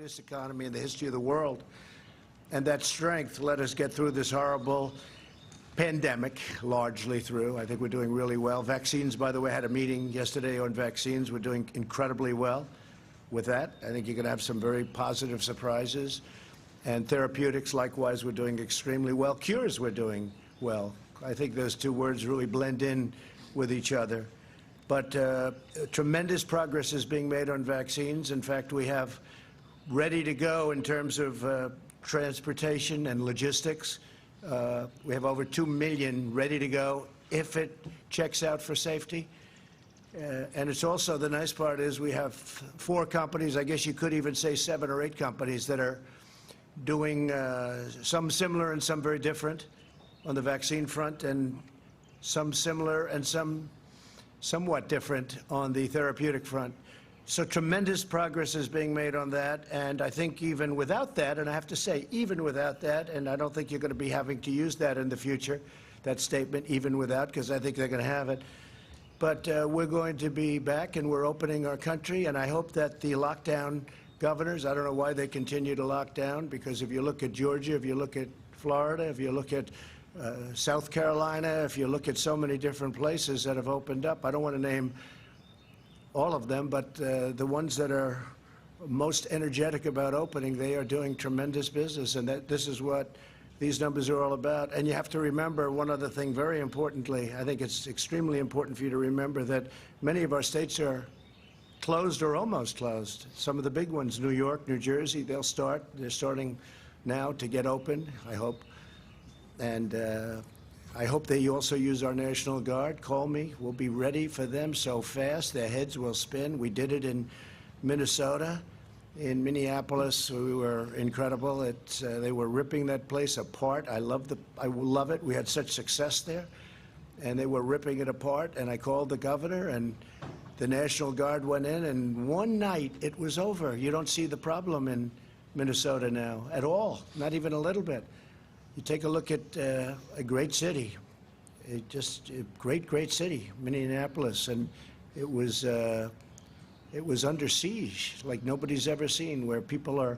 this economy in the history of the world. And that strength let us get through this horrible pandemic, largely through. I think we're doing really well. Vaccines, by the way, I had a meeting yesterday on vaccines. We're doing incredibly well with that. I think you're going to have some very positive surprises. And therapeutics, likewise, we're doing extremely well. Cures, we're doing well. I think those two words really blend in with each other. But tremendous progress is being made on vaccines. In fact, we have ready to go in terms of transportation and logistics. We have over 2 million ready to go if it checks out for safety. And it's also, the nice part is we have 4 companies, I guess you could even say 7 or 8 companies that are doing some similar and some very different on the vaccine front, and some similar and some somewhat different on the therapeutic front. So tremendous progress is being made on that, and I think even without that, and I have to say, even without that, and I don't think you're going to be having to use that in the future, that statement, even without, because I think they're going to have it. But we're going to be back, and we're opening our country, and I hope that the lockdown governors, I don't know why they continue to lock down, because if you look at Georgia, if you look at Florida, if you look at South Carolina, if you look at so many different places that have opened up, I don't want to name all of them, but the ones that are most energetic about opening, they are doing tremendous business, and this is what these numbers are all about. And you have to remember one other thing very importantly. I think it's extremely important for you to remember that many of our states are closed or almost closed. Some of the big ones, New York, New Jersey, they're starting now to get open, I hope. And I hope they also use our National Guard. Call me. We'll be ready for them so fast their heads will spin. We did it in Minnesota. In Minneapolis, we were incredible. They were ripping that place apart. I love it. We had such success there. And they were ripping it apart. And I called the governor, and the National Guard went in, and one night it was over. You don't see the problem in Minnesota now at all, not even a little bit. You take a look at a great city, just a great city, Minneapolis, and it was under siege like nobody's ever seen, where people are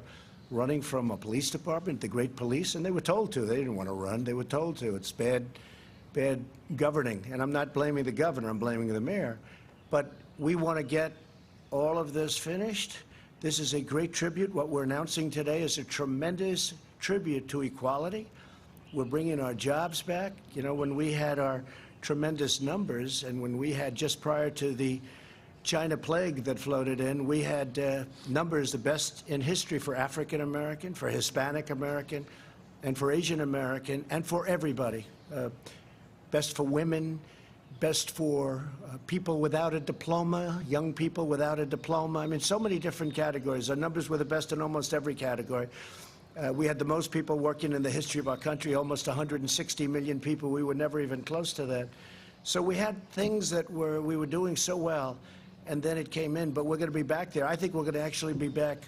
running from a police department, the great police, and they were told to. They didn't want to run. They were told to. It's bad governing, and I'm not blaming the governor. I'm blaming the mayor. But we want to get all of this finished. This is a great tribute. What we're announcing today is a tremendous tribute to equality. We're bringing our jobs back. You know, when we had our tremendous numbers, and when we had, just prior to the China plague that floated in, we had numbers the best in history for African American, for Hispanic American, and for Asian American, and for everybody. Best for women, best for people without a diploma, young people without a diploma. I mean, so many different categories. Our numbers were the best in almost every category. We had the most people working in the history of our country, almost 160 million people. We were never even close to that. So we had things that we were doing so well, and then it came in, but we're going to be back there. I think we're going to actually be back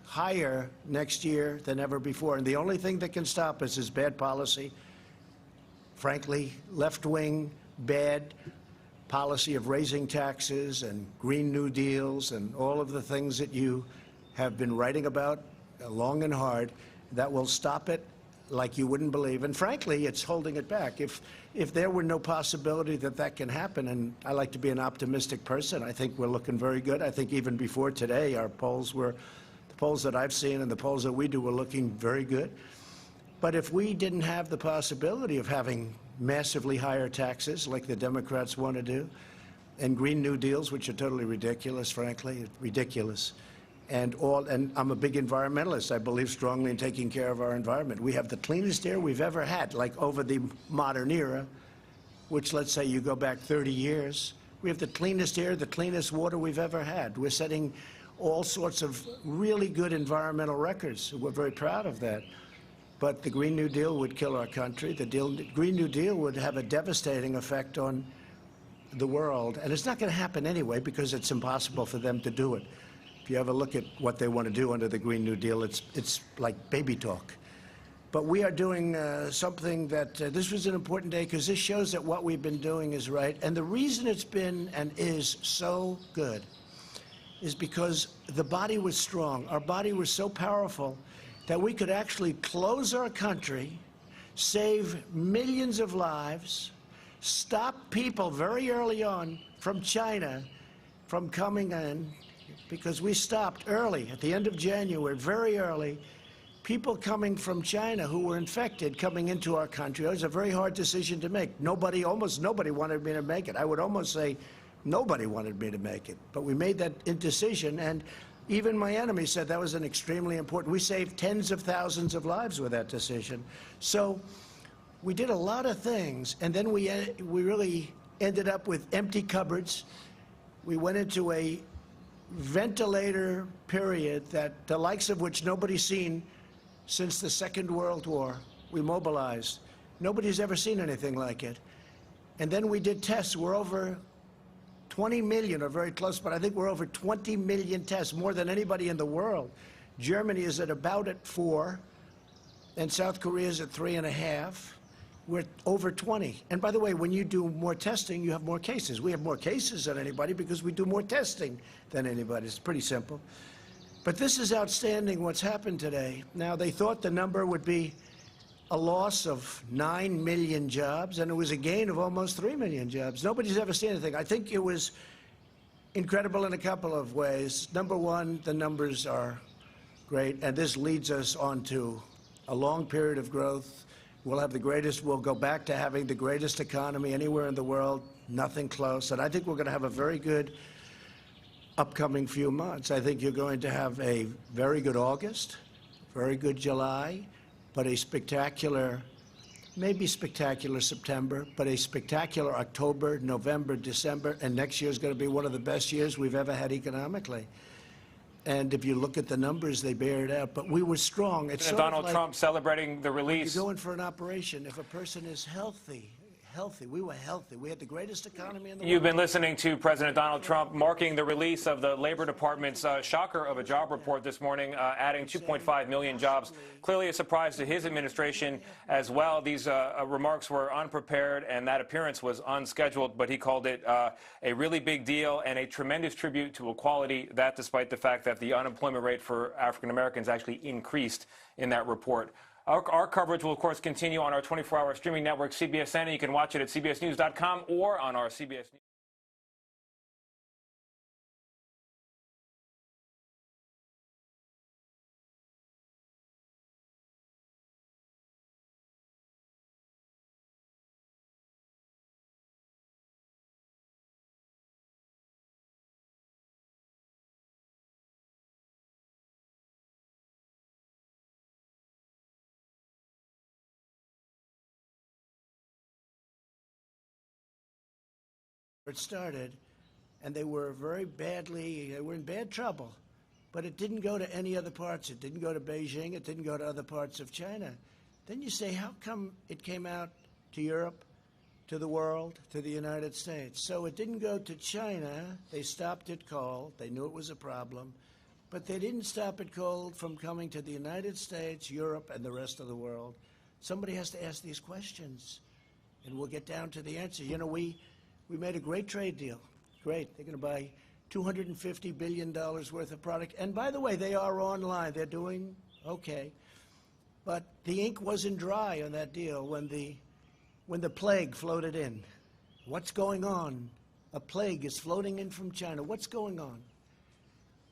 higher next year than ever before. And the only thing that can stop us is bad policy, frankly, left-wing, bad policy of raising taxes and Green New Deals and all of the things that you have been writing about long and hard. That will stop it like you wouldn't believe. And frankly, it's holding it back. If there were no possibility that that can happen, and I like to be an optimistic person, I think we're looking very good. I think even before today, our polls were, the polls that I've seen and the polls that we do were looking very good. But if we didn't have the possibility of having massively higher taxes like the Democrats want to do, and Green New Deals, which are totally ridiculous, frankly, ridiculous, and I'm a big environmentalist. I believe strongly in taking care of our environment. We have the cleanest air we've ever had, like over the modern era, which, let's say you go back 30 years. We have the cleanest air, the cleanest water we've ever had. We're setting all sorts of really good environmental records. We're very proud of that. But the Green New Deal would kill our country. The Green New Deal would have a devastating effect on the world. And it's not going to happen anyway, because it's impossible for them to do it. If you ever look at what they want to do under the Green New Deal, it's like baby talk. But we are doing something that, this was an important day, because this shows that what we've been doing is right. And the reason it's been and is so good is because the body was strong. Our body was so powerful that we could actually close our country, save millions of lives, stop people very early on from China from coming in, because we stopped early, at the end of January, very early, people coming from China who were infected coming into our country. It was a very hard decision to make. Nobody, almost nobody wanted me to make it. I would almost say nobody wanted me to make it. But we made that decision, and even my enemy said that was an extremely important. We saved tens of thousands of lives with that decision. So we did a lot of things, and then we really ended up with empty cupboards. We went into a ventilator period that the likes of which nobody's seen since the Second World War. We mobilized. Nobody's ever seen anything like it. And then we did tests. We're over 20 million, or very close, but I think we're over 20 million tests, more than anybody in the world. Germany is at about at 4, and South Korea is at 3.5. We're over 20. And by the way, when you do more testing, you have more cases. We have more cases than anybody because we do more testing than anybody. It's pretty simple. But this is outstanding what's happened today. Now, they thought the number would be a loss of 9 million jobs, and it was a gain of almost 3 million jobs. Nobody's ever seen anything. I think it was incredible in a couple of ways. Number one, the numbers are great, and this leads us on to a long period of growth. We'll go back to having the greatest economy anywhere in the world, nothing close. And I think we're going to have a very good upcoming few months. I think you're going to have a very good August, very good July, but a spectacular, maybe spectacular September, but a spectacular October, November, December, and next year is going to be one of the best years we've ever had economically. And if you look at the numbers, they bear it out. But we were strong. It's Donald Trump celebrating the release. You go in for an operation. If a person is healthy, we were healthy. We had the greatest economy in the world. You've been listening to President Donald Trump marking the release of the Labor Department's shocker of a job report this morning, adding 2.5 million jobs. Clearly a surprise to his administration as well. These remarks were unprepared, and that appearance was unscheduled, but he called it a really big deal and a tremendous tribute to equality, that despite the fact that the unemployment rate for African Americans actually increased in that report. Our coverage will, of course, continue on our 24-hour streaming network, CBSN. You can watch it at cbsnews.com or on our CBS News. It started, and they were they were in bad trouble, but it didn't go to any other parts. It didn't go to Beijing. It didn't go to other parts of China. Then you say, how come it came out to Europe, to the world, to the United States? So it didn't go to China. They stopped it cold. They knew it was a problem, but they didn't stop it cold from coming to the United States, Europe, and the rest of the world. Somebody has to ask these questions, and we'll get down to the answer. You know, we made a great trade deal. Great. They're going to buy $250 billion worth of product. And by the way, they are online. They're doing okay. But the ink wasn't dry on that deal when the plague floated in. What's going on? A plague is floating in from China. What's going on?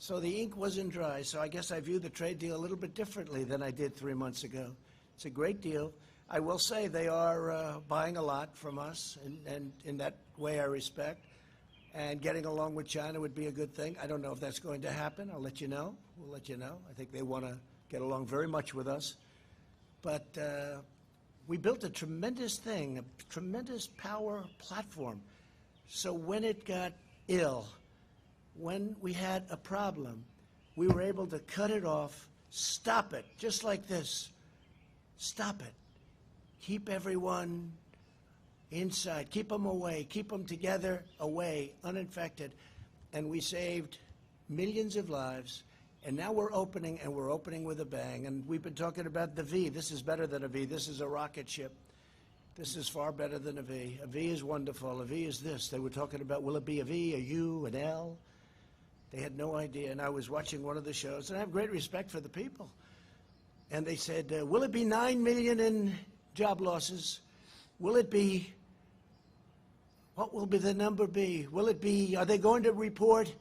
So the ink wasn't dry. So I guess I view the trade deal a little bit differently than I did 3 months ago. It's a great deal. I will say they are buying a lot from us, and in that way I respect. And getting along with China would be a good thing. I don't know if that's going to happen. I'll let you know. We'll let you know. I think they want to get along very much with us. But we built a tremendous thing, a tremendous power platform. So when it got ill, when we had a problem, we were able to cut it off, stop it, just like this. Stop it. Keep everyone inside. Keep them away. Keep them together, away, uninfected. And we saved millions of lives. And now we're opening, and we're opening with a bang. And we've been talking about the V. This is better than a V. This is a rocket ship. This is far better than a V. A V is wonderful. A V is this. They were talking about, will it be a V, a U, an L? They had no idea. And I was watching one of the shows, and I have great respect for the people. And they said, will it be 9 million in job losses? Will it be, what will be the number be? Will it be, are they going to report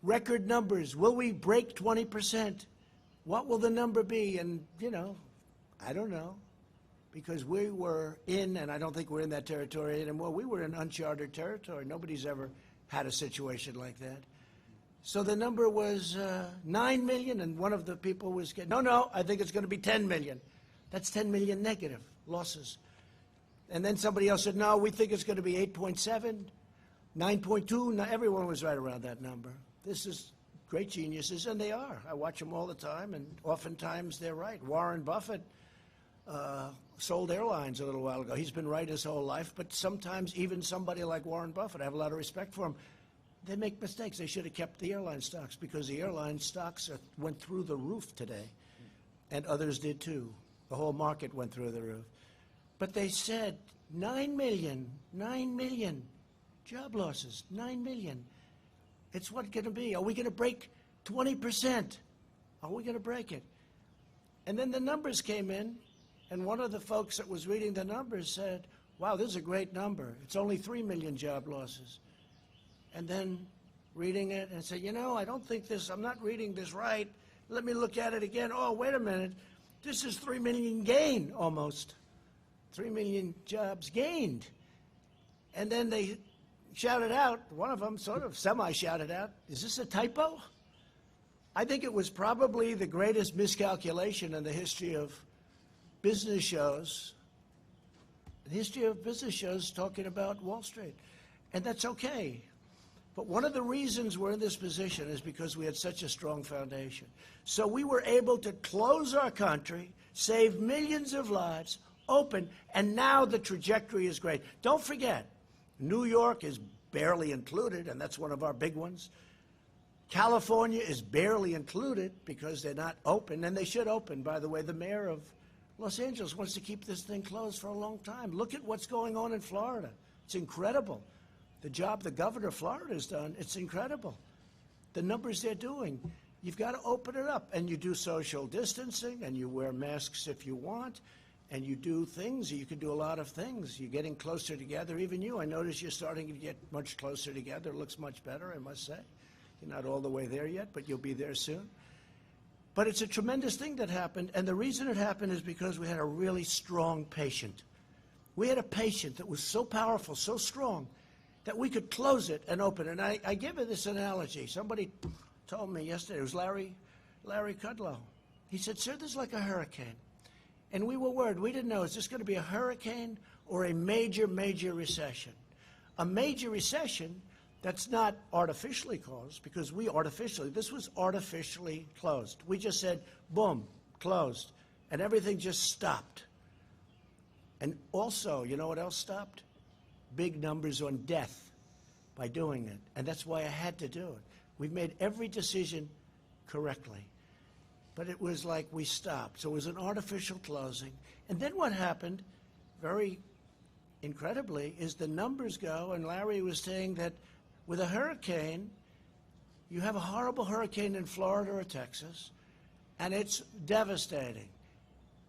record numbers? Will we break 20%? What will the number be? And, you know, I don't know. Because we were in, and I don't think we're in that territory anymore, we were in uncharted territory. Nobody's ever had a situation like that. So the number was 9 million, and one of the people was getting, no, I think it's going to be 10 million. That's 10 million negative losses. And then somebody else said, no, we think it's going to be 8.7, 9.2. Now, everyone was right around that number. This is great geniuses, and they are. I watch them all the time, and oftentimes they're right. Warren Buffett sold airlines a little while ago. He's been right his whole life, but sometimes even somebody like Warren Buffett, I have a lot of respect for him, they make mistakes. They should have kept the airline stocks because the airline stocks went through the roof today, and others did too. The whole market went through the roof. But they said 9 million job losses, 9 million. It's what's going to be. Are we going to break 20%? Are we going to break it? And then the numbers came in, and one of the folks that was reading the numbers said, wow, this is a great number. It's only 3 million job losses. And then reading it and said, you know, I don't think this, I'm not reading this right. Let me look at it again. Oh, wait a minute. This is 3 million gain almost. 3 million jobs gained. And then they shouted out, one of them sort of semi-shouted out, is this a typo? I think it was probably the greatest miscalculation in the history of business shows, talking about Wall Street. And that's okay. But one of the reasons we're in this position is because we had such a strong foundation. So we were able to close our country, save millions of lives, open, and now the trajectory is great. Don't forget, New York is barely included, and that's one of our big ones. California is barely included because they're not open, and they should open. By the way, the mayor of Los Angeles wants to keep this thing closed for a long time. Look at what's going on in Florida. It's incredible. The job the governor of Florida has done, it's incredible. The numbers they're doing. You've got to open it up, and you do social distancing, and you wear masks if you want, and you do things. You can do a lot of things. You're getting closer together. Even you, I notice you're starting to get much closer together. It looks much better, I must say. You're not all the way there yet, but you'll be there soon. But it's a tremendous thing that happened, and the reason it happened is because we had a really strong patient. We had a patient that was so powerful, so strong, that we could close it and open it. And I give it this analogy. Somebody told me yesterday, it was Larry Kudlow. He said, sir, this is like a hurricane. And we were worried. We didn't know, is this going to be a hurricane or a major, major recession? A major recession that's not artificially caused, because this was artificially closed. We just said, boom, closed. And everything just stopped. And also, you know what else stopped? Big numbers on death by doing it. And that's why I had to do it. We've made every decision correctly. But it was like we stopped. So it was an artificial closing. And then what happened, very incredibly, is the numbers go, and Larry was saying that with a hurricane, you have a horrible hurricane in Florida or Texas, and it's devastating.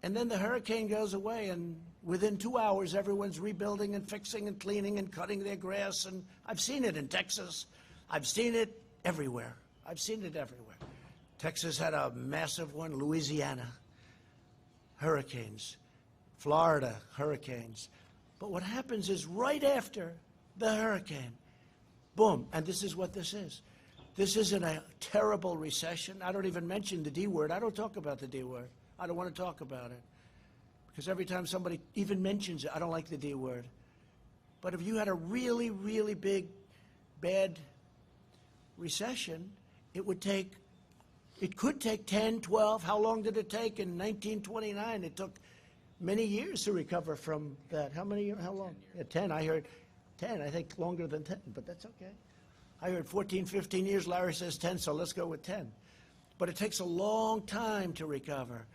And then the hurricane goes away, and within 2 hours, everyone's rebuilding and fixing and cleaning and cutting their grass. And I've seen it in Texas. I've seen it everywhere. I've seen it everywhere. Texas had a massive one. Louisiana, hurricanes. Florida, hurricanes. But what happens is right after the hurricane, boom, and this is what this is. This isn't a terrible recession. I don't even mention the D word. I don't talk about the D word. I don't want to talk about it. Because every time somebody even mentions it, I don't like the D word. But if you had a really, really big, bad recession, it could take 10, 12. How long did it take in 1929? It took many years to recover from that. How long? 10 years. 10. I heard 10. I think longer than 10, but that's okay. I heard 14, 15 years. Larry says 10, so let's go with 10. But it takes a long time to recover.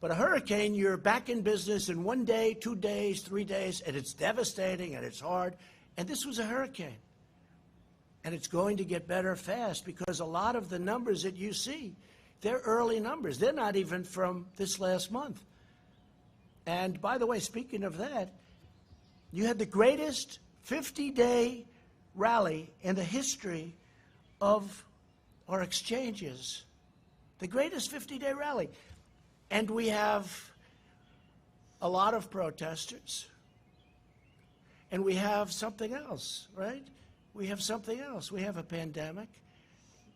But a hurricane, you're back in business in 1 day, 2 days, 3 days, and it's devastating and it's hard. And this was a hurricane. And it's going to get better fast because a lot of the numbers that you see, they're early numbers. They're not even from this last month. And by the way, speaking of that, you had the greatest 50-day rally in the history of our exchanges. The greatest 50-day rally. And we have a lot of protesters. And we have something else, right? We have something else. We have a pandemic.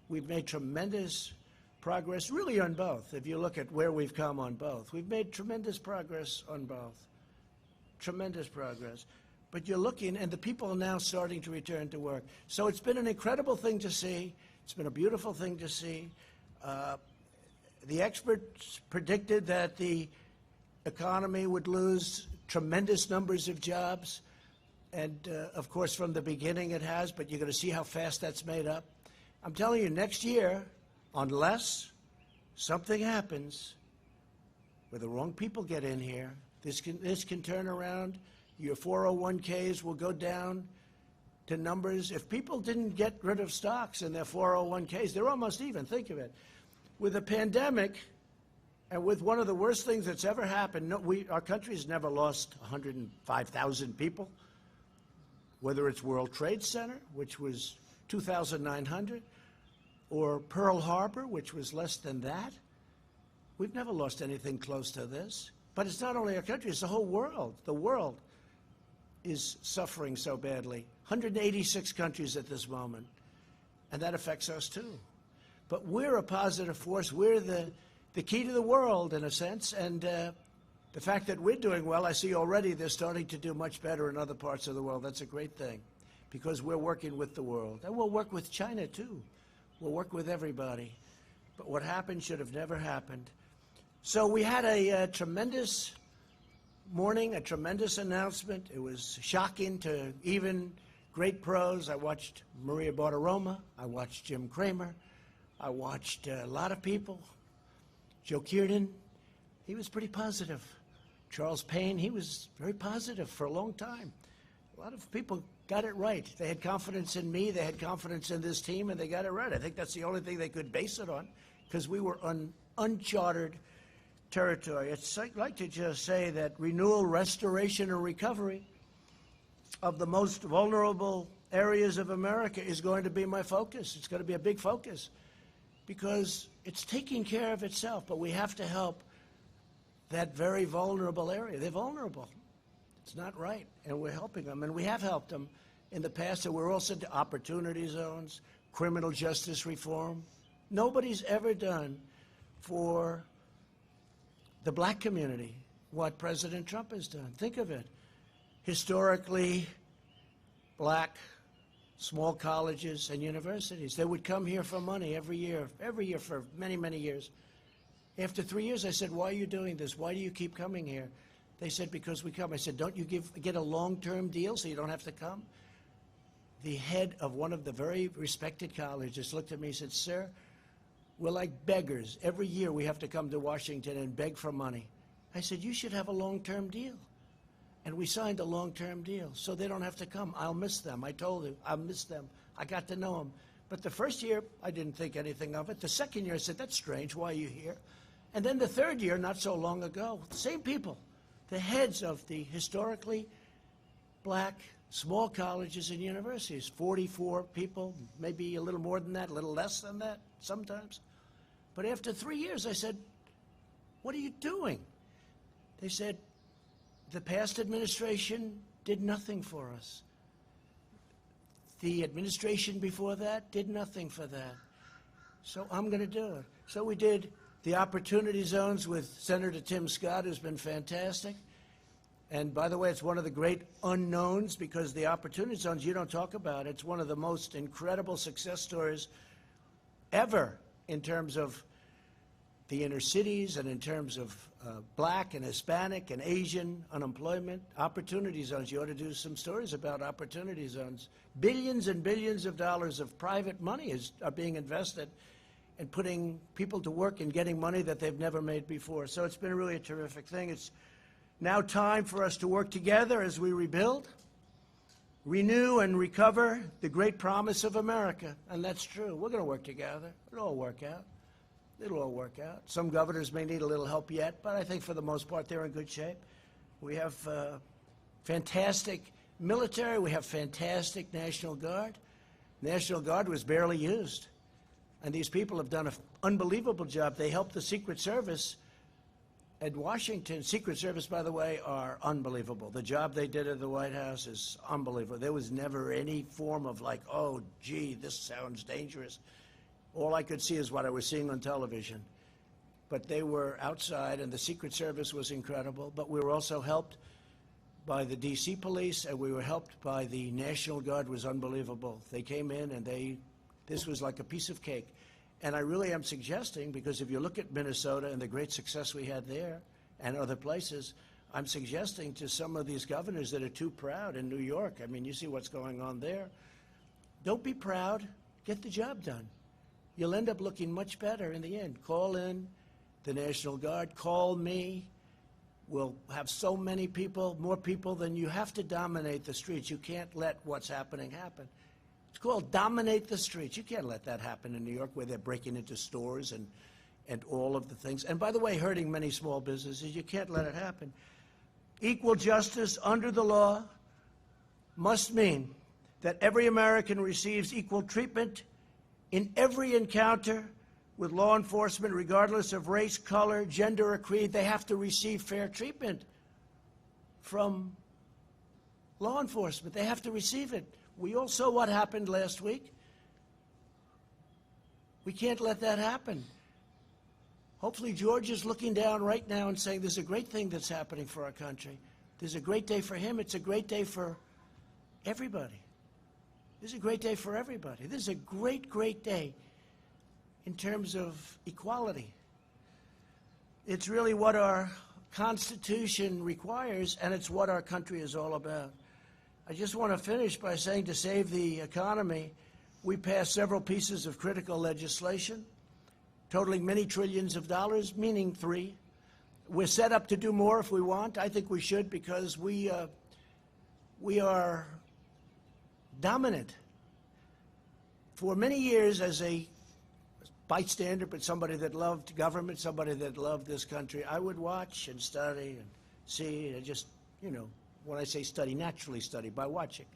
We've made tremendous progress, really on both. If you look at where we've come on both, we've made tremendous progress on both. Tremendous progress. But you're looking, and the people are now starting to return to work. So it's been an incredible thing to see. It's been a beautiful thing to see. The experts predicted that the economy would lose tremendous numbers of jobs. And, of course, from the beginning it has, but you're going to see how fast that's made up. I'm telling you, next year, unless something happens where the wrong people get in here, this can turn around. Your 401ks will go down to numbers. If people didn't get rid of stocks in their 401ks, they're almost even. Think of it. With a pandemic and with one of the worst things that's ever happened, our country has never lost 105,000 people. Whether it's World Trade Center, which was 2,900, or Pearl Harbor, which was less than that. We've never lost anything close to this. But it's not only our country, it's the whole world. The world is suffering so badly. 186 countries at this moment. And that affects us too. But we're a positive force. We're the key to the world, in a sense. And the fact that we're doing well, I see already they're starting to do much better in other parts of the world. That's a great thing because we're working with the world. And we'll work with China, too. We'll work with everybody. But what happened should have never happened. So we had a tremendous morning, a tremendous announcement. It was shocking to even great pros. I watched Maria Bartiromo. I watched Jim Cramer. I watched a lot of people. Joe Kiernan, he was pretty positive. Charles Payne, he was very positive for a long time. A lot of people got it right. They had confidence in me, they had confidence in this team, and they got it right. I think that's the only thing they could base it on, because we were on uncharted territory. I'd like to just say that renewal, restoration, and recovery of the most vulnerable areas of America is going to be my focus. It's going to be a big focus, because it's taking care of itself, but we have to help that very vulnerable area. They're vulnerable. It's not right, and we're helping them, and we have helped them in the past, and we're also into opportunity zones, criminal justice reform. Nobody's ever done for the black community what President Trump has done. Think of it. Historically black small colleges and universities, they would come here for money every year for many, many years. After 3 years, I said, why are you doing this? Why do you keep coming here? They said, because we come. I said, don't you get a long-term deal so you don't have to come? The head of one of the very respected colleges looked at me and said, sir, we're like beggars. Every year we have to come to Washington and beg for money. I said, you should have a long-term deal. And we signed a long-term deal so they don't have to come. I'll miss them. I told you, I'll miss them. I got to know them. But the first year, I didn't think anything of it. The second year, I said, that's strange. Why are you here? And then the third year, not so long ago, the same people, the heads of the historically black small colleges and universities, 44 people, maybe a little more than that, a little less than that sometimes. But after 3 years, I said, what are you doing? They said, the past administration did nothing for us. The administration before that did nothing for that. So I'm going to do it. So we did the opportunity zones with Senator Tim Scott, who's been fantastic. And by the way, it's one of the great unknowns, because the opportunity zones, you don't talk about. It's one of the most incredible success stories ever in terms of the inner cities and in terms of black and Hispanic and Asian unemployment. Opportunity zones, you ought to do some stories about opportunity zones. Billions and billions of dollars of private money are being invested and putting people to work and getting money that they've never made before. So it's been really a terrific thing. It's now time for us to work together as we rebuild renew and recover the great promise of America. And that's true. We're going to work together. It'll all work out. It'll all work out. Some governors may need a little help yet, but I think for the most part they're in good shape. We have fantastic military. We have fantastic National Guard. National Guard was barely used. And these people have done an unbelievable job. They helped the Secret Service at Washington. Secret Service, by the way, are unbelievable. The job they did at the White House is unbelievable. There was never any form of like, oh, gee, this sounds dangerous. All I could see is what I was seeing on television. But they were outside, and the Secret Service was incredible. But we were also helped by the D.C. police, and we were helped by the National Guard. Was unbelievable. They came in, and this was like a piece of cake. And I really am suggesting, because if you look at Minnesota and the great success we had there and other places, I'm suggesting to some of these governors that are too proud in New York, I mean, you see what's going on there. Don't be proud. Get the job done. You'll end up looking much better in the end. Call in the National Guard. Call me. We'll have so many people, more people than you have to dominate the streets. You can't let what's happening happen. It's called dominate the streets. You can't let that happen in New York where they're breaking into stores and all of the things. And by the way, hurting many small businesses. You can't let it happen. Equal justice under the law must mean that every American receives equal treatment in every encounter with law enforcement, regardless of race, color, gender, or creed. They have to receive fair treatment from law enforcement. They have to receive it. We all saw what happened last week. We can't let that happen. Hopefully George is looking down right now and saying, there's a great thing that's happening for our country. There's a great day for him. It's a great day for everybody. This is a great day for everybody. This is a great, great day in terms of equality. It's really what our Constitution requires, and it's what our country is all about. I just want to finish by saying, to save the economy, we passed several pieces of critical legislation, totaling many trillions of dollars, meaning 3. We're set up to do more if we want. I think we should, because we are dominant. For many years, as a bystander, but somebody that loved government, somebody that loved this country, I would watch and study and see, and just, you know, when I say study, naturally study by watching.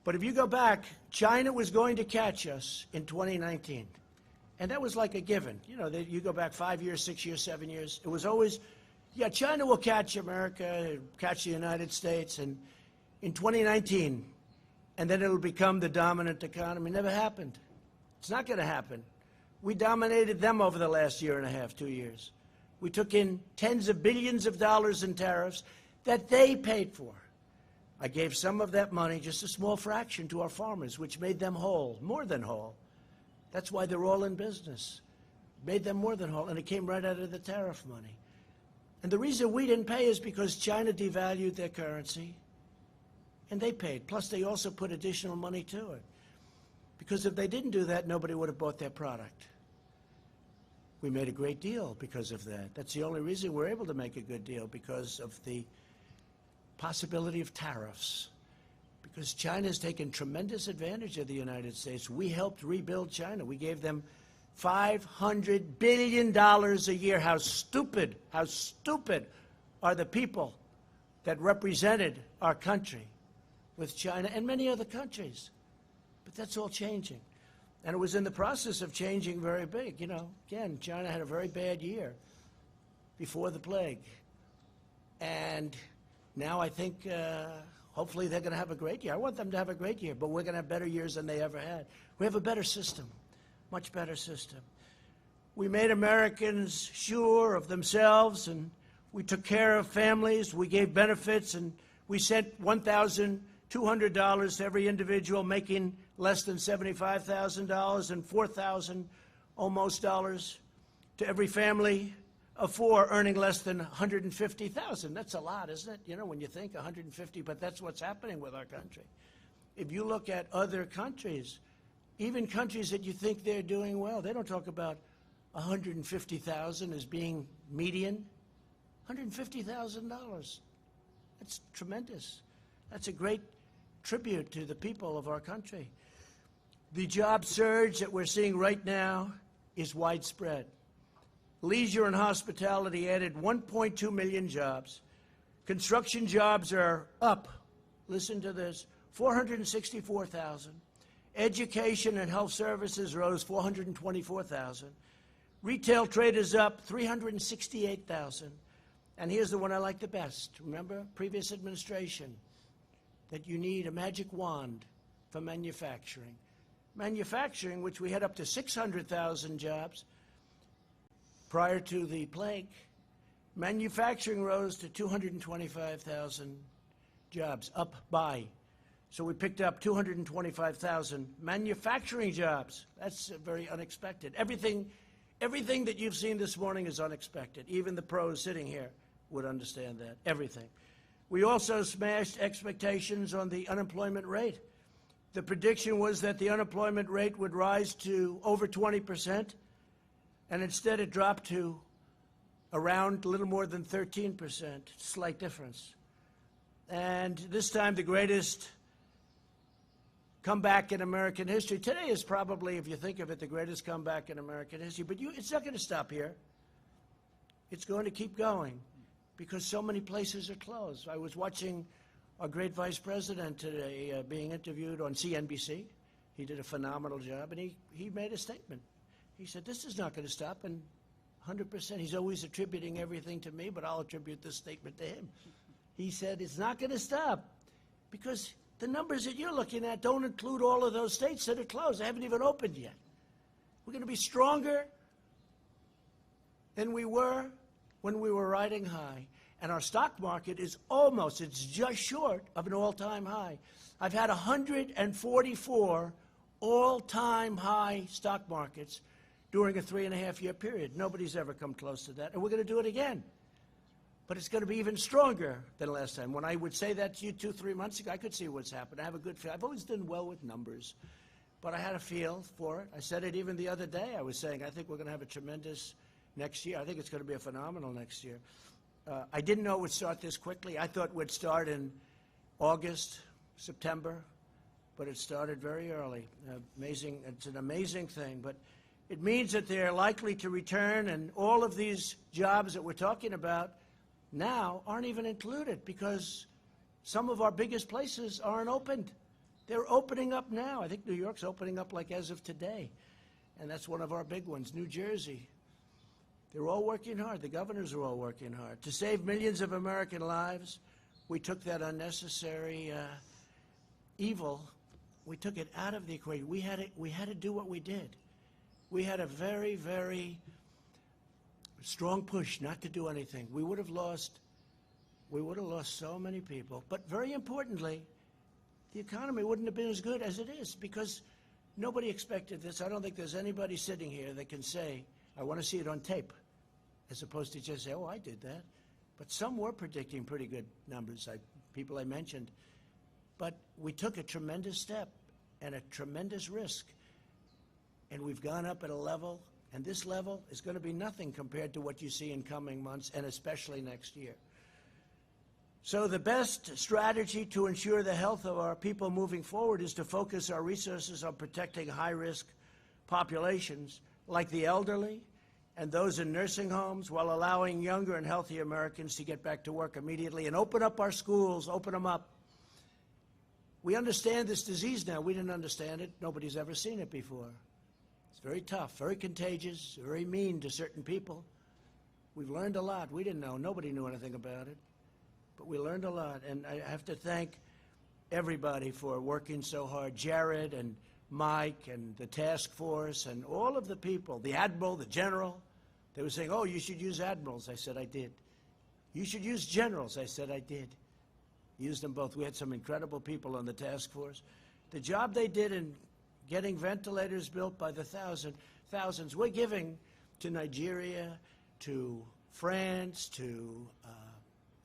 But if you go back, China was going to catch us in 2019. And that was like a given. You know, you go back 5 years, 6 years, 7 years. It was always, yeah, China will catch America, catch the United States, and in 2019, and then it'll become the dominant economy. Never happened. It's not going to happen. We dominated them over the last year and a half, 2 years. We took in tens of billions of dollars in tariffs that they paid for. I gave some of that money, just a small fraction, to our farmers, which made them whole, more than whole. That's why they're all in business. Made them more than whole, and it came right out of the tariff money. And the reason we didn't pay is because China devalued their currency, and they paid. Plus, they also put additional money to it. Because if they didn't do that, nobody would have bought their product. We made a great deal because of that. That's the only reason we're able to make a good deal, because of the possibility of tariffs. Because China's taken tremendous advantage of the United States. We helped rebuild China. We gave them $500 billion a year. How stupid are the people that represented our country with China and many other countries. But that's all changing. And it was in the process of changing very big. You know, again, China had a very bad year before the plague. And now I think hopefully they're going to have a great year. I want them to have a great year, but we're going to have better years than they ever had. We have a better system, much better system. We made Americans sure of themselves, and we took care of families. We gave benefits, and we sent $1,200 to every individual making less than $75,000, and $4,000 almost dollars to every family of 4 earning less than $150,000. That's a lot, isn't it? You know, when you think 150, but that's what's happening with our country. If you look at other countries, even countries that you think they're doing well, they don't talk about 150,000 as being median. $150,000. That's tremendous. That's a great tribute to the people of our country. The job surge that we're seeing right now is widespread. Leisure and hospitality added 1.2 million jobs. Construction jobs are up, listen to this, 464,000. Education and health services rose 424,000. Retail trade is up 368,000. And here's the one I like the best. Remember, previous administration, that you need a magic wand for manufacturing. Manufacturing, which we had up to 600,000 jobs prior to the plague, manufacturing rose to 225,000 jobs, up by. So we picked up 225,000 manufacturing jobs. That's very unexpected. Everything that you've seen this morning is unexpected. Even the pros sitting here would understand that, everything. We also smashed expectations on the unemployment rate. The prediction was that the unemployment rate would rise to over 20%, and instead it dropped to around a little more than 13%, slight difference. And this time the greatest comeback in American history. Today is probably, if you think of it, the greatest comeback in American history. But it's not going to stop here. It's going to keep going because so many places are closed. I was watching our great vice president today being interviewed on CNBC. He did a phenomenal job, and he made a statement. He said, this is not going to stop, and 100%. He's always attributing everything to me, but I'll attribute this statement to him. He said, it's not going to stop because the numbers that you're looking at don't include all of those states that are closed. They haven't even opened yet. We're going to be stronger than we were when we were riding high. And our stock market is almost, it's just short of an all-time high. I've had 144 all-time high stock markets during a 3.5-year period. Nobody's ever come close to that, and we're going to do it again. But it's going to be even stronger than last time. When I would say that to you 2-3 months ago, I could see what's happened. I have a good feel. I've always done well with numbers, but I had a feel for it. I said it even the other day. I was saying, I think we're going to have a tremendous next year. I think it's going to be a phenomenal next year. I didn't know it would start this quickly. I thought it would start in August, September, but it started very early. Amazing. It's an amazing thing, but it means that they're likely to return, and all of these jobs that we're talking about now aren't even included because some of our biggest places aren't opened. They're opening up now. I think New York's opening up like as of today, and that's one of our big ones. New Jersey. They're all working hard. The governors are all working hard. To save millions of American lives, we took that unnecessary evil, we took it out of the equation. We had to do what we did. We had a very, very strong push not to do anything. We would have lost so many people. But very importantly, the economy wouldn't have been as good as it is because nobody expected this. I don't think there's anybody sitting here that can say, I want to see it on tape, as opposed to just say, oh, I did that. But some were predicting pretty good numbers, people I mentioned. But we took a tremendous step and a tremendous risk. And we've gone up at a level, and this level is going to be nothing compared to what you see in coming months, and especially next year. So the best strategy to ensure the health of our people moving forward is to focus our resources on protecting high-risk populations like the elderly and those in nursing homes, while allowing younger and healthy Americans to get back to work immediately and open up our schools, open them up. We understand this disease now. We didn't understand it. Nobody's ever seen it before. It's very tough, very contagious, very mean to certain people. We've learned a lot. We didn't know. Nobody knew anything about it. But we learned a lot. And I have to thank everybody for working so hard. Jared and Mike and the task force and all of the people, the admiral, the general. They were saying, oh, you should use admirals. I said, I did. You should use generals. I said, I did. Used them both. We had some incredible people on the task force. The job they did in getting ventilators built by the thousands, we're giving to Nigeria, to France, to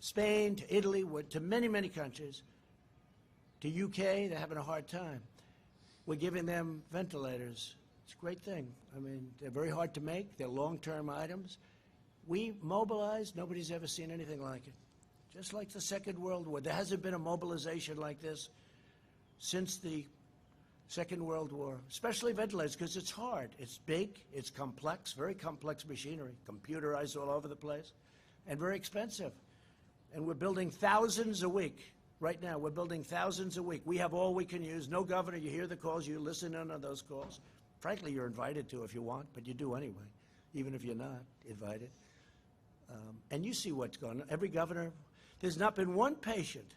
Spain, to Italy, to many, many countries, to UK. They're having a hard time. We're giving them ventilators. It's a great thing. I mean, they're very hard to make. They're long-term items. We mobilized. Nobody's ever seen anything like it. Just like the Second World War. There hasn't been a mobilization like this since the Second World War, especially ventilators, because it's hard. It's big, it's complex, very complex machinery, computerized all over the place, and very expensive. And we're building thousands a week. Right now, we're building thousands a week. We have all we can use. No governor, you hear the calls, you listen in on those calls. Frankly, you're invited to if you want, but you do anyway, even if you're not invited. And you see what's going on. Every governor, there's not been one patient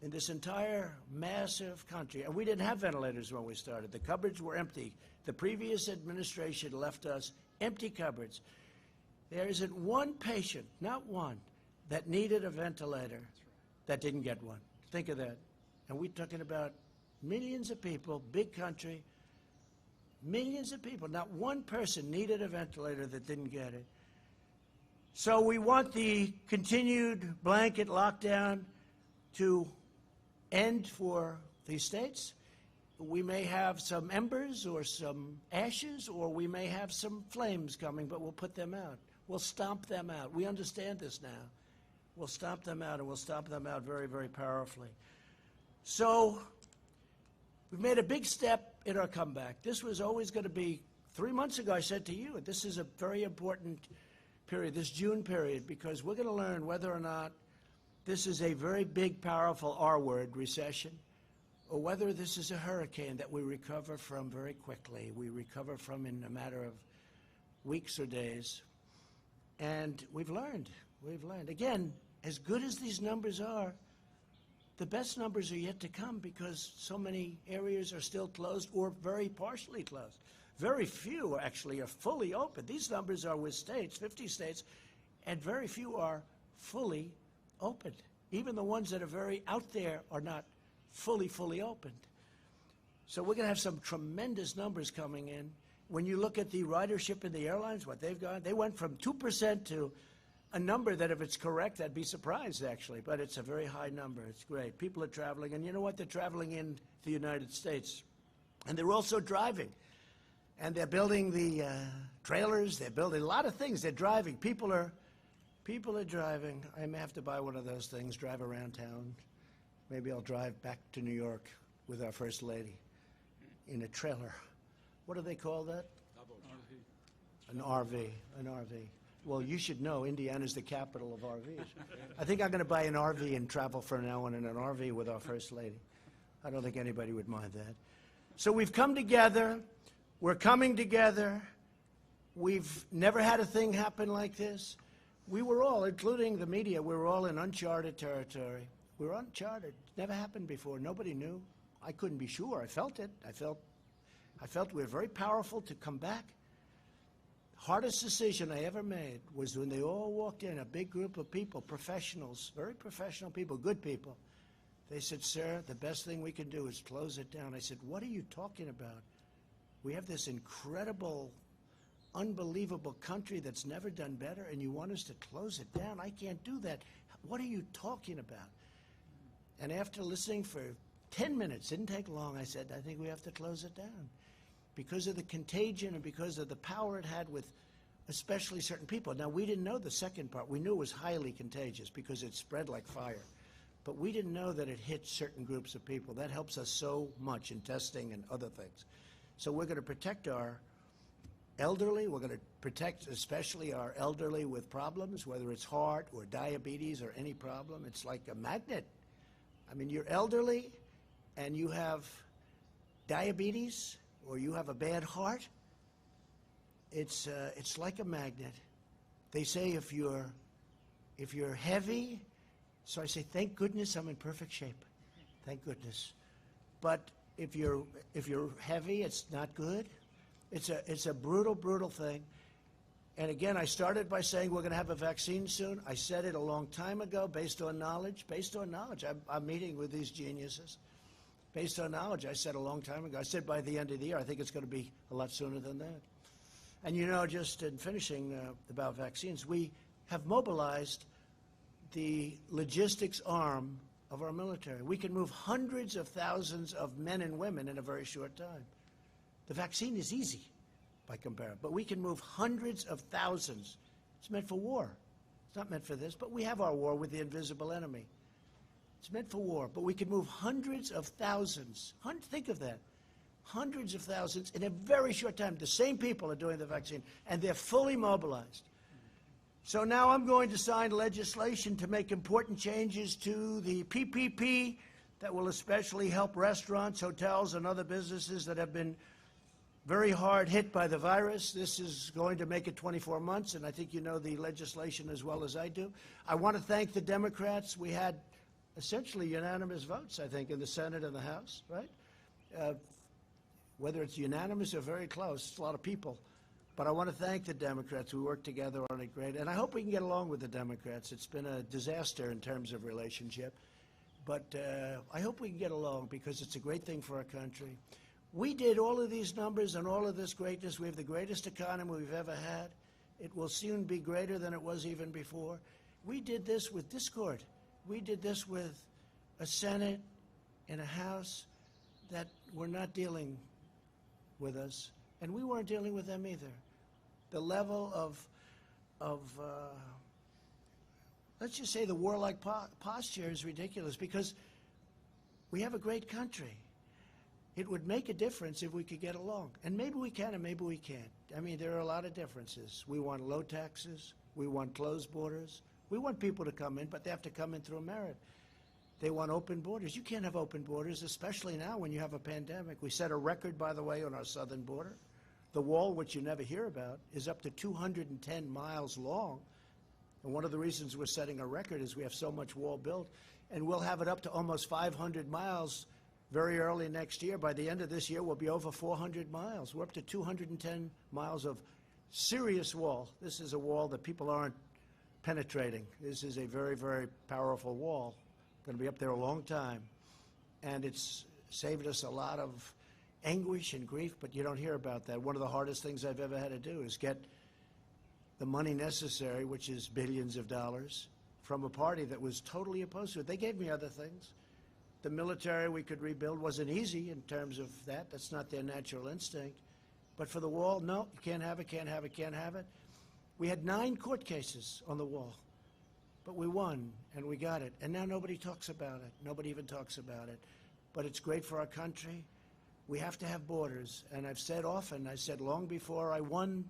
in this entire massive country, and we didn't have ventilators when we started. The cupboards were empty. The previous administration left us empty cupboards. There isn't one patient, not one, that needed a ventilator that didn't get one. Think of that. And we're talking about millions of people, big country, millions of people. Not one person needed a ventilator that didn't get it. So we want the continued blanket lockdown to end for these states. We may have some embers or some ashes, or we may have some flames coming, but we'll put them out. We'll stomp them out. We understand this now. We'll stomp them out, and we'll stomp them out very, very powerfully. So we've made a big step in our comeback. This was always going to be, 3 months ago I said to you, this is a very important period, this June period, because we're going to learn whether or not this is a very big, powerful R-word, recession, or whether this is a hurricane that we recover from very quickly. We recover from in a matter of weeks or days. And we've learned. We've learned. Again, as good as these numbers are, the best numbers are yet to come because so many areas are still closed or very partially closed. Very few actually are fully open. These numbers are with states, 50 states, and very few are fully opened. Even the ones that are very out there are not fully opened. So we're going to have some tremendous numbers coming in. When you look at the ridership in the airlines, what they've got, they went from 2% to a number that, if it's correct, I'd be surprised, actually. But it's a very high number. It's great. People are traveling. And you know what? They're traveling in the United States. And they're also driving. And they're building the trailers. They're building a lot of things. They're driving. People are driving. I may have to buy one of those things, drive around town. Maybe I'll drive back to New York with our First Lady in a trailer. What do they call that? An RV. An RV. Well, you should know Indiana's the capital of RVs. I think I'm going to buy an RV and travel from now on in an RV with our First Lady. I don't think anybody would mind that. So we've come together. We're coming together. We've never had a thing happen like this. We were all, including the media, we were all in uncharted territory. We were uncharted. Never happened before. Nobody knew. I couldn't be sure. I felt it. I felt we were very powerful to come back. Hardest decision I ever made was when they all walked in, a big group of people, professionals, very professional people, good people. They said, "Sir, the best thing we can do is close it down." I said, "What are you talking about? We have this incredible, unbelievable country that's never done better, and you want us to close it down? I can't do that. What are you talking about?" And after listening for 10 minutes, didn't take long, I said, "I think we have to close it down." Because of the contagion and because of the power it had with especially certain people. Now, we didn't know the second part. We knew it was highly contagious because it spread like fire. But we didn't know that it hit certain groups of people. That helps us so much in testing and other things. So we're going to protect our elderly. We're going to protect especially our elderly with problems, whether it's heart or diabetes or any problem. It's like a magnet. I mean, you're elderly and you have diabetes or you have a bad heart, it's like a magnet. They say if you're heavy, so I say, thank goodness I'm in perfect shape. Thank goodness. But if you're heavy, it's not good. It's a brutal thing. And again, I started by saying we're going to have a vaccine soon. I said it a long time ago, based on knowledge. Based on knowledge. I'm meeting with these geniuses. Based on knowledge, I said a long time ago. I said by the end of the year. I think it's going to be a lot sooner than that. And you know, just in finishing about vaccines, we have mobilized the logistics arm of our military. We can move hundreds of thousands of men and women in a very short time. The vaccine is easy by comparison, but we can move hundreds of thousands. It's meant for war. It's not meant for this, but we have our war with the invisible enemy. It's meant for war, but we can move hundreds of thousands. Think of that. Hundreds of thousands in a very short time. The same people are doing the vaccine, and they're fully mobilized. So now I'm going to sign legislation to make important changes to the PPP that will especially help restaurants, hotels, and other businesses that have been very hard hit by the virus. This is going to make it 24 months, and I think you know the legislation as well as I do. I want to thank the Democrats. We had essentially unanimous votes, I think, in the Senate and the House, right? Whether it's unanimous or very close, it's a lot of people. But I want to thank the Democrats. We worked together on it great. And I hope we can get along with the Democrats. It's been a disaster in terms of relationship. But I hope we can get along because it's a great thing for our country. We did all of these numbers and all of this greatness. We have the greatest economy we've ever had. It will soon be greater than it was even before. We did this with discord. We did this with a Senate and a House that were not dealing with us, and we weren't dealing with them either. The level of let's just say the warlike posture is ridiculous because we have a great country. It would make a difference if we could get along, and maybe we can and maybe we can't. I mean, there are a lot of differences. We want low taxes. We want closed borders. We want people to come in, but they have to come in through merit. They want open borders. You can't have open borders, especially now when you have a pandemic. We set a record, by the way, on our southern border. The wall, which you never hear about, is up to 210 miles long. And one of the reasons we're setting a record is we have so much wall built. And we'll have it up to almost 500 miles very early next year. By the end of this year, we'll be over 400 miles. We're up to 210 miles of serious wall. This is a wall that people aren't penetrating. This is a very, very powerful wall. Going to be up there a long time. And it's saved us a lot of anguish and grief, but you don't hear about that. One of the hardest things I've ever had to do is get the money necessary, which is billions of dollars, from a party that was totally opposed to it. They gave me other things. The military we could rebuild wasn't easy in terms of that. That's not their natural instinct. But for the wall, no, you can't have it, can't have it, can't have it. We had 9 court cases on the wall. But we won, and we got it. And now nobody talks about it. Nobody even talks about it. But it's great for our country. We have to have borders. And I've said often, I said long before I won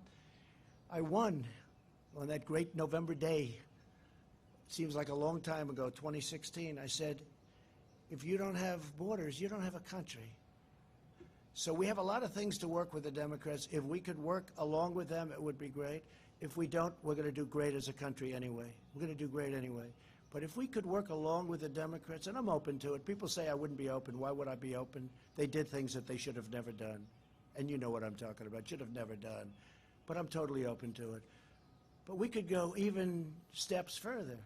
on that great November day. It seems like a long time ago, 2016. I said, if you don't have borders, you don't have a country. So we have a lot of things to work with the Democrats. If we could work along with them, it would be great. If we don't, we're going to do great as a country anyway. We're going to do great anyway. But if we could work along with the Democrats, and I'm open to it. People say I wouldn't be open. Why would I be open? They did things that they should have never done. And you know what I'm talking about. Should have never done. But I'm totally open to it. But we could go even steps further.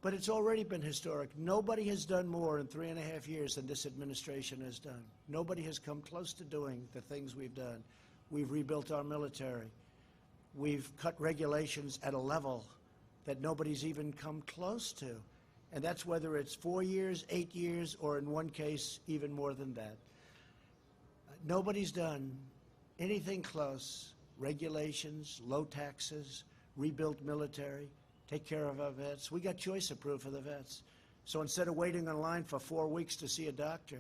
But it's already been historic. Nobody has done more in 3.5 years than this administration has done. Nobody has come close to doing the things we've done. We've rebuilt our military. We've cut regulations at a level that nobody's even come close to. And that's whether it's 4 years, 8 years, or in one case, even more than that. Nobody's done anything close. Regulations, low taxes, rebuilt military, take care of our vets. We got choice approved for the vets. So instead of waiting in line for 4 weeks to see a doctor,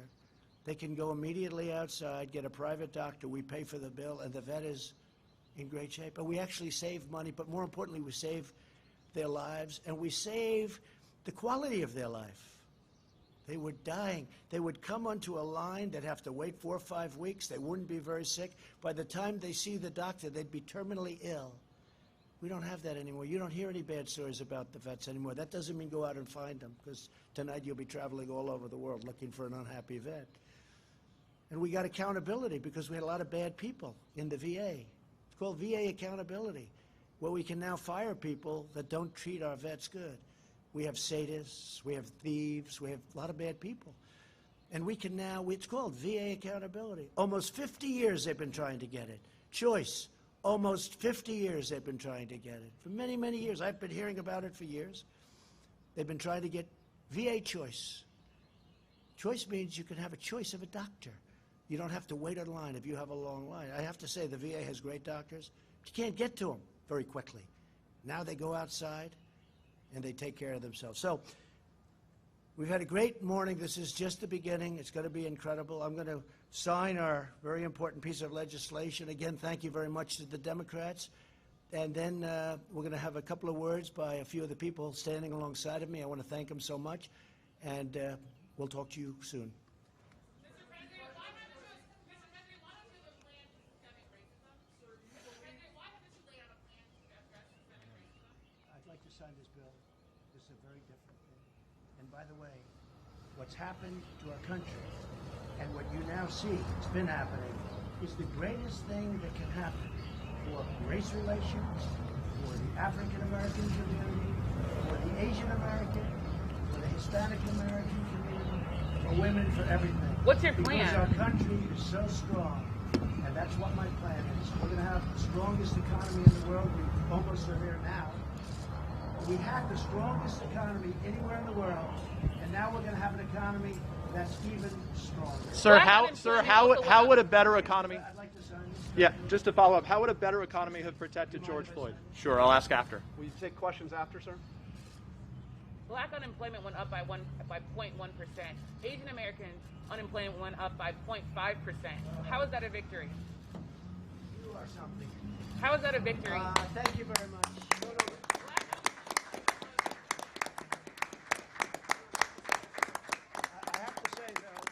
they can go immediately outside, get a private doctor, we pay for the bill, and the vet is in great shape. But we actually save money, but more importantly, we save their lives, and we save the quality of their life. They were dying. They would come onto a line, they'd have to wait 4 or 5 weeks, they wouldn't be very sick. By the time they see the doctor, they'd be terminally ill. We don't have that anymore. You don't hear any bad stories about the vets anymore. That doesn't mean go out and find them, because tonight you'll be traveling all over the world looking for an unhappy vet. And we got accountability because we had a lot of bad people in the VA. It's called VA accountability, where we can now fire people that don't treat our vets good. We have sadists, we have thieves, we have a lot of bad people. And we can now, it's called VA accountability. Almost 50 years they've been trying to get it. Choice. Almost 50 years they've been trying to get it. For many, many years. I've been hearing about it for years. They've been trying to get VA choice. Choice means you can have a choice of a doctor. You don't have to wait in line if you have a long line. I have to say the VA has great doctors. But you can't get to them very quickly. Now they go outside and they take care of themselves. So We've had a great morning. This is just the beginning. It's going to be incredible. I'm going to sign our very important piece of legislation. Again, thank you very much to the Democrats. And then we're going to have a couple of words by a few of the people standing alongside of me. I want to thank them so much. And we'll talk to you soon. Mr. President, why haven't you laid out a plan to address systemic racism? I'd like to sign this bill. This is a very different thing. And by the way, what's happened to our country and what you now see, it's been happening, is the greatest thing that can happen for race relations, for the African American community, for the Asian American, for the Hispanic American community, for women, for everything. What's your plan? Because our country is so strong, and that's what my plan is. We're going to have the strongest economy in the world. We almost are there now. We had the strongest economy anywhere in the world, and now we're going to have an economy that's even stronger. Sir, how would a better economy? I'd like to sign this. Yeah, just to follow up, how would a better economy have protected George Floyd? Sure, I'll ask after. Will you take questions after, sir? Black unemployment went up by 0.1%. Asian American unemployment went up by 0.5%. How is that a victory? You are something. How is that a victory? Thank you very much. I have to say, though,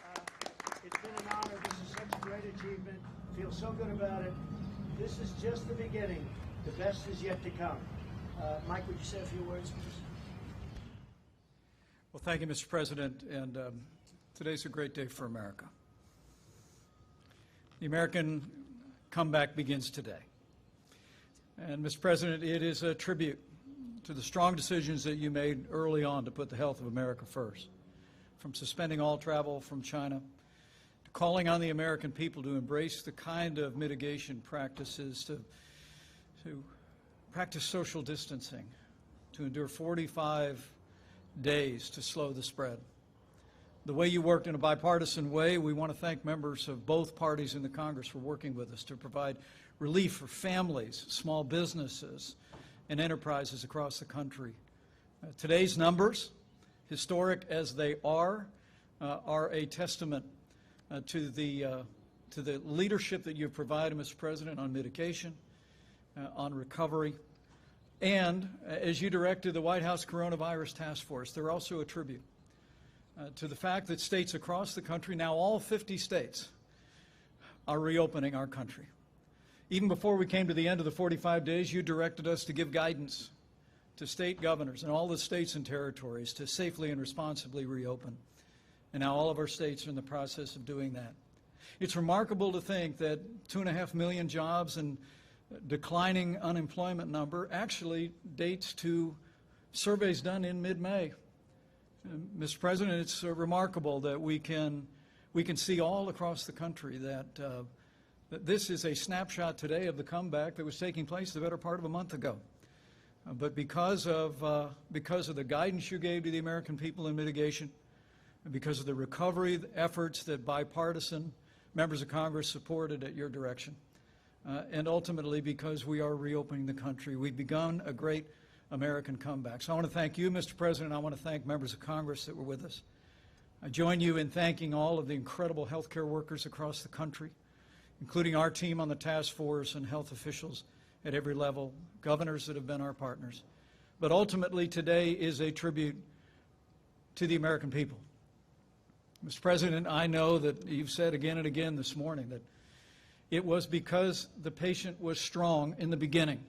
it's been an honor. This is such a great achievement. I feel so good about it. This is just the beginning. The best is yet to come. Mike, would you say a few words, please? Well, thank you, Mr. President, and today's a great day for America. The American comeback begins today. And, Mr. President, it is a tribute to the strong decisions that you made early on to put the health of America first, from suspending all travel from China to calling on the American people to embrace the kind of mitigation practices, to practice social distancing, to endure 45 days to slow the spread. The way you worked in a bipartisan way, we want to thank members of both parties in the Congress for working with us to provide relief for families, small businesses, and enterprises across the country. Today's numbers, historic as they are a testament to the leadership that you've provided, Mr. President, on mitigation, on recovery. And as you directed the White House Coronavirus Task Force, they're also a tribute to the fact that states across the country, now all 50 states, are reopening our country. Even before we came to the end of the 45 days, you directed us to give guidance to state governors and all the states and territories to safely and responsibly reopen. And now all of our states are in the process of doing that. It's remarkable to think that 2.5 million jobs and declining unemployment number actually dates to surveys done in mid-May. Mr. President, it's remarkable that we can see all across the country that this is a snapshot today of the comeback that was taking place the better part of a month ago. But because of the guidance you gave to the American people in mitigation, and because of the recovery efforts that bipartisan members of Congress supported at your direction, and ultimately because we are reopening the country, we've begun a great American comeback. So I want to thank you, Mr. President. I want to thank members of Congress that were with us. I join you in thanking all of the incredible healthcare workers across the country, including our team on the task force and health officials at every level, governors that have been our partners. But ultimately, today is a tribute to the American people. Mr. President, I know that you've said again and again this morning that it was because the patient was strong in the beginning,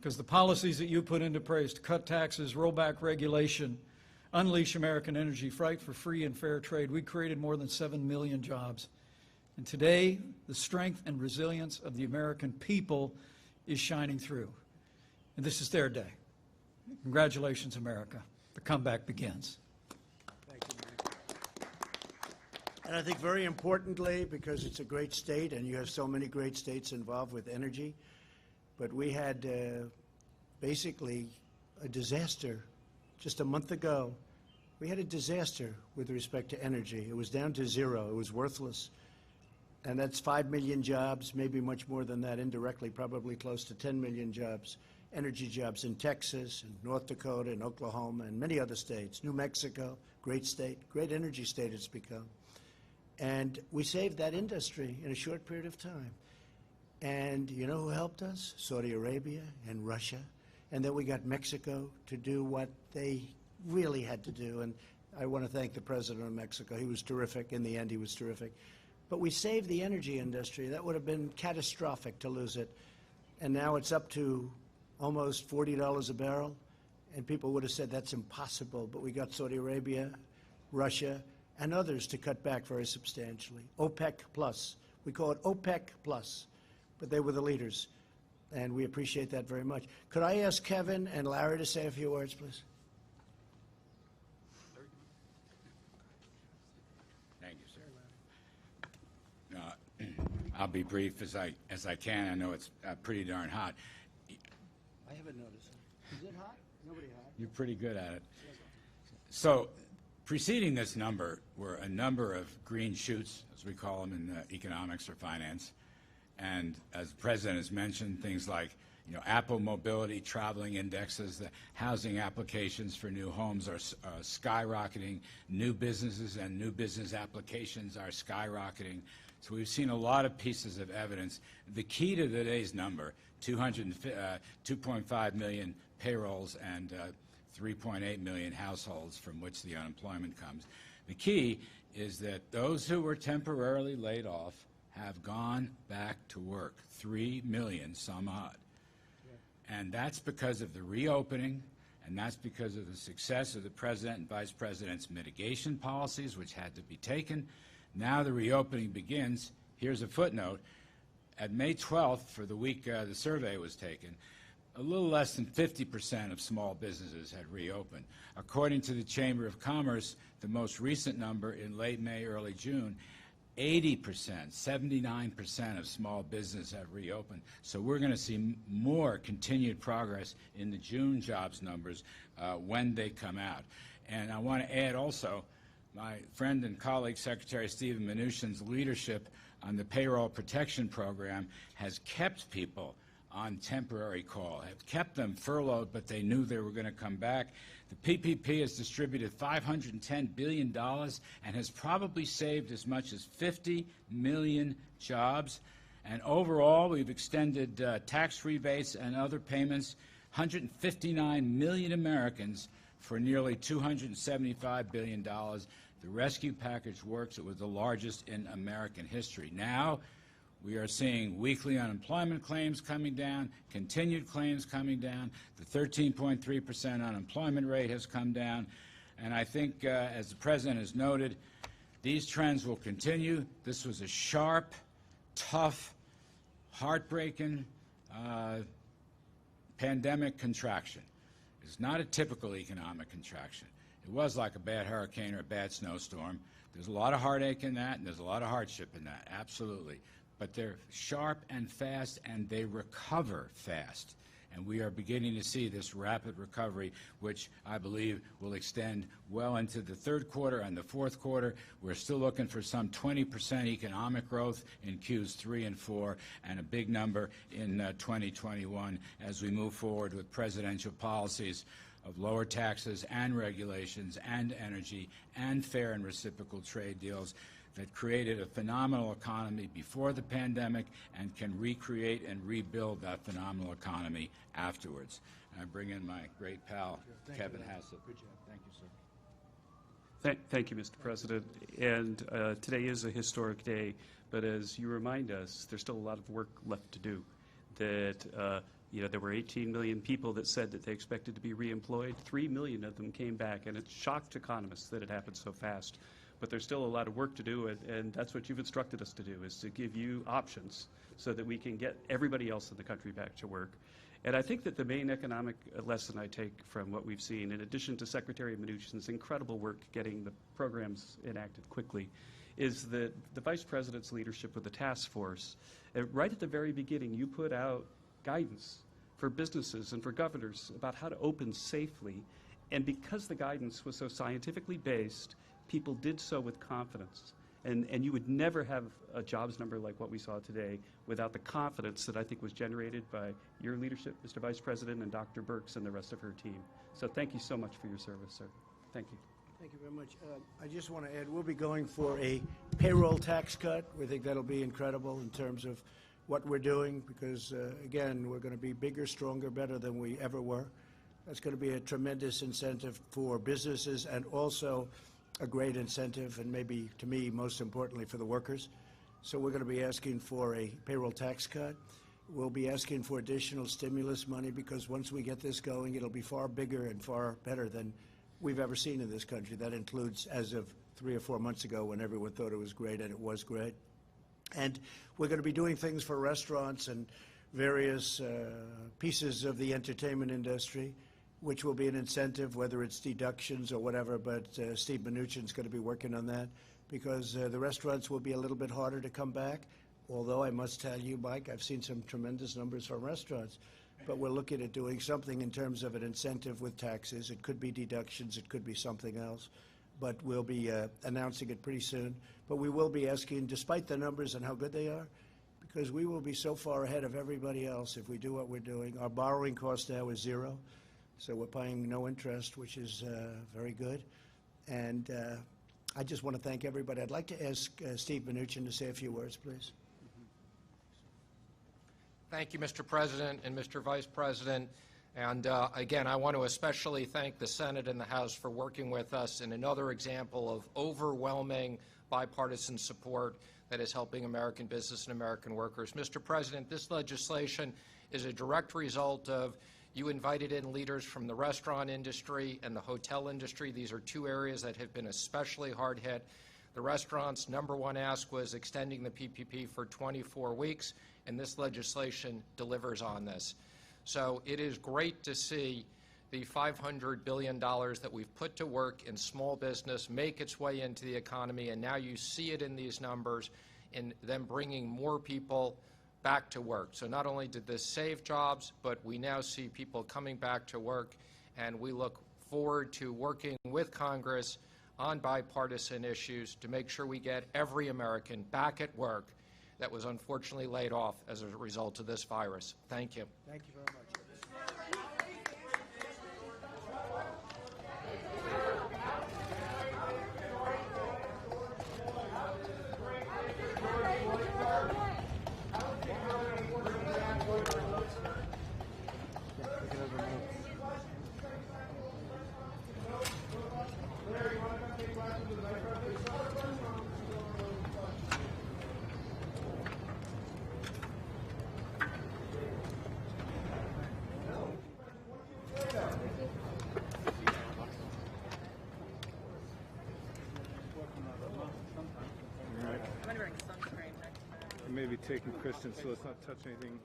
because the policies that you put into place to cut taxes, roll back regulation, unleash American energy, fight for free and fair trade, we created more than 7 million jobs. And today, the strength and resilience of the American people is shining through. And this is their day. Congratulations, America. The comeback begins. Thank you, Mike. And I think very importantly, because it's a great state and you have so many great states involved with energy, but we had basically a disaster just a month ago. We had a disaster with respect to energy. It was down to zero. It was worthless. And that's 5 million jobs, maybe much more than that indirectly, probably close to 10 million jobs. energy jobs in Texas, and North Dakota, and Oklahoma, and many other states. New Mexico, great state, great energy state it's become. And we saved that industry in a short period of time. And you know who helped us? Saudi Arabia and Russia. And then we got Mexico to do what they really had to do. And I want to thank the president of Mexico. He was terrific. In the end, he was terrific. But we saved the energy industry. That would have been catastrophic to lose it. And now it's up to almost $40 a barrel. And people would have said that's impossible. But we got Saudi Arabia, Russia, and others to cut back very substantially. OPEC plus. We call it OPEC plus. But they were the leaders. And we appreciate that very much. Could I ask Kevin and Larry to say a few words, please? Thank you, sir. I'll be brief as I can. I know it's pretty darn hot. I haven't noticed. Is it hot? Nobody hot. You're pretty good at it. So, preceding this number were a number of green shoots, as we call them in economics or finance. And as the president has mentioned, things like, Apple mobility, traveling indexes, the housing applications for new homes are skyrocketing. New businesses and new business applications are skyrocketing. So we've seen a lot of pieces of evidence. The key to today's number, 2.5 million payrolls and 3.8 million households from which the unemployment comes. The key is that those who were temporarily laid off have gone back to work, 3 million some odd. And that's because of the reopening, and that's because of the success of the president and vice president's mitigation policies, which had to be taken. Now the reopening begins. Here's a footnote. At May 12th, for the week the survey was taken, a little less than 50% of small businesses had reopened. According to the Chamber of Commerce, the most recent number in late May, early June, 80%, 79% of small business have reopened. So we're going to see more continued progress in the June jobs numbers when they come out. And I want to add also, my friend and colleague, Secretary Steven Mnuchin's leadership on the payroll protection program has kept people on temporary call, have kept them furloughed, but they knew they were going to come back. The PPP has distributed $510 billion and has probably saved as much as 50 million jobs. And overall, we've extended tax rebates and other payments, 159 million Americans for nearly $275 billion. The rescue package works. It was the largest in American history. Now, we are seeing weekly unemployment claims coming down, continued claims coming down. The 13.3% unemployment rate has come down. And I think, as the president has noted, these trends will continue. This was a sharp, tough, heartbreaking pandemic contraction. It's not a typical economic contraction. It was like a bad hurricane or a bad snowstorm. There's a lot of heartache in that, and there's a lot of hardship in that, absolutely. But they're sharp and fast, and they recover fast. And we are beginning to see this rapid recovery, which I believe will extend well into the third quarter and the fourth quarter. We're still looking for some 20% economic growth in Qs 3 and 4, and a big number in 2021 as we move forward with presidential policies of lower taxes and regulations and energy and fair and reciprocal trade deals that created a phenomenal economy before the pandemic and can recreate and rebuild that phenomenal economy afterwards. And I bring in my great pal, Kevin Hassett. Good job. Thank you, sir. Thank you, Mr. President. And today is a historic day, but as you remind us, there's still a lot of work left to do. That there were 18 million people that said that they expected to be reemployed. 3 million of them came back, and it shocked economists that it happened so fast. But there's still a lot of work to do, and that's what you've instructed us to do, is to give you options so that we can get everybody else in the country back to work. And I think that the main economic lesson I take from what we've seen, in addition to Secretary Mnuchin's incredible work getting the programs enacted quickly, is that the Vice President's leadership with the task force, right at the very beginning, you put out guidance for businesses and for governors about how to open safely. And because the guidance was so scientifically based, people did so with confidence. And you would never have a jobs number like what we saw today without the confidence that I think was generated by your leadership, Mr. Vice President, and Dr. Birx and the rest of her team. So thank you so much for your service, sir. Thank you. Thank you very much. I just want to add, we'll be going for a payroll tax cut. We think that'll be incredible in terms of what we're doing because, again, we're going to be bigger, stronger, better than we ever were. That's going to be a tremendous incentive for businesses and also a great incentive, and maybe, to me, most importantly, for the workers. So we're going to be asking for a payroll tax cut. We'll be asking for additional stimulus money because once we get this going, it'll be far bigger and far better than we've ever seen in this country. That includes as of 3 or 4 months ago when everyone thought it was great, and it was great. And we're going to be doing things for restaurants and various pieces of the entertainment industry, which will be an incentive, whether it's deductions or whatever, but Steve Mnuchin's going to be working on that because the restaurants will be a little bit harder to come back, although I must tell you, Mike, I've seen some tremendous numbers from restaurants, but we're looking at doing something in terms of an incentive with taxes. It could be deductions, it could be something else, but we'll be announcing it pretty soon. But we will be asking, despite the numbers and how good they are, because we will be so far ahead of everybody else if we do what we're doing. Our borrowing cost now is 0. So we're paying no interest, which is very good. And I just want to thank everybody. I'd like to ask Steve Mnuchin to say a few words, please. Thank you, Mr. President and Mr. Vice President. And again, I want to especially thank the Senate and the House for working with us in another example of overwhelming bipartisan support that is helping American business and American workers. Mr. President, this legislation is a direct result of you invited in leaders from the restaurant industry and the hotel industry. These are two areas that have been especially hard hit. The restaurants' #1 ask was extending the PPP for 24 weeks, and this legislation delivers on this. So it is great to see the $500 billion that we've put to work in small business make its way into the economy, and now you see it in these numbers in them bringing more people back to work. So not only did this save jobs, but we now see people coming back to work, and we look forward to working with Congress on bipartisan issues to make sure we get every American back at work that was unfortunately laid off as a result of this virus. Thank you. Thank you very much. I'm going to bring sunscreen next time. Maybe taking Kristen, so let's not touch anything.